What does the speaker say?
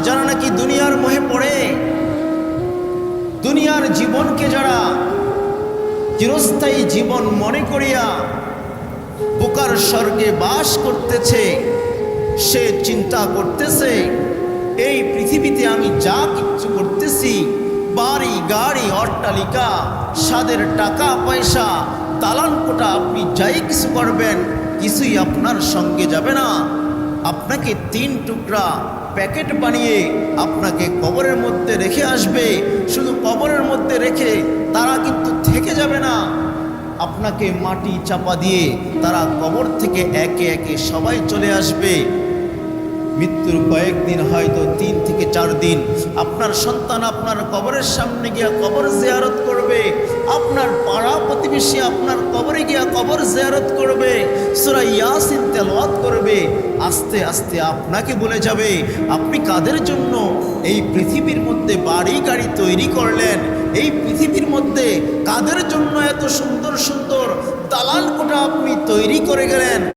যারা নাকি দুনিয়ার মোহে পড়ে, দুনিয়ার জীবনকে যারা চিরস্থায়ী জীবন মনে করিয়া বোকার স্বর্গে বাস করতেছে, সে চিন্তা করতেছে এই পৃথিবীতে আমি যা কিছু করতেছি, বাড়ি গাড়ি অট্টালিকা, স্বাদের টাকা পয়সা, দালান কোটা, আপনি যাই কিছু করবেন কিছুই আপনার সঙ্গে যাবে না। আপনাকে 3 টুকরা প্যাকেট বানিয়ে আপনাকে কবরের মধ্যে রেখে আসবে। শুধু কবরের মধ্যে রেখে তারা কিন্তু থেকে যাবে না, আপনাকে মাটি চাপা দিয়ে তারা কবর থেকে একে একে সবাই চলে আসবে। মৃত্যুর কয়েকদিন, হয়তো 3 থেকে 4 দিন, আপনার সন্তান আপনার কবরের সামনে গিয়া কবর জিয়ারত করবে, আপনার পাড়া প্রতিবেশী আপনার কবরে গিয়া কবর জিয়ারত করবে, সূরা ইয়াসিন তেলাওয়াত করবে। আস্তে আস্তে আপনাকে বলে যাবে, আপনি কাদের জন্য এই পৃথিবীর মধ্যে বাড়ি গাড়ি তৈরি করলেন, এই পৃথিবীর মধ্যে কাদের জন্য এত সুন্দর সুন্দর দালান কোঠা আপনি তৈরি করে গেলেন।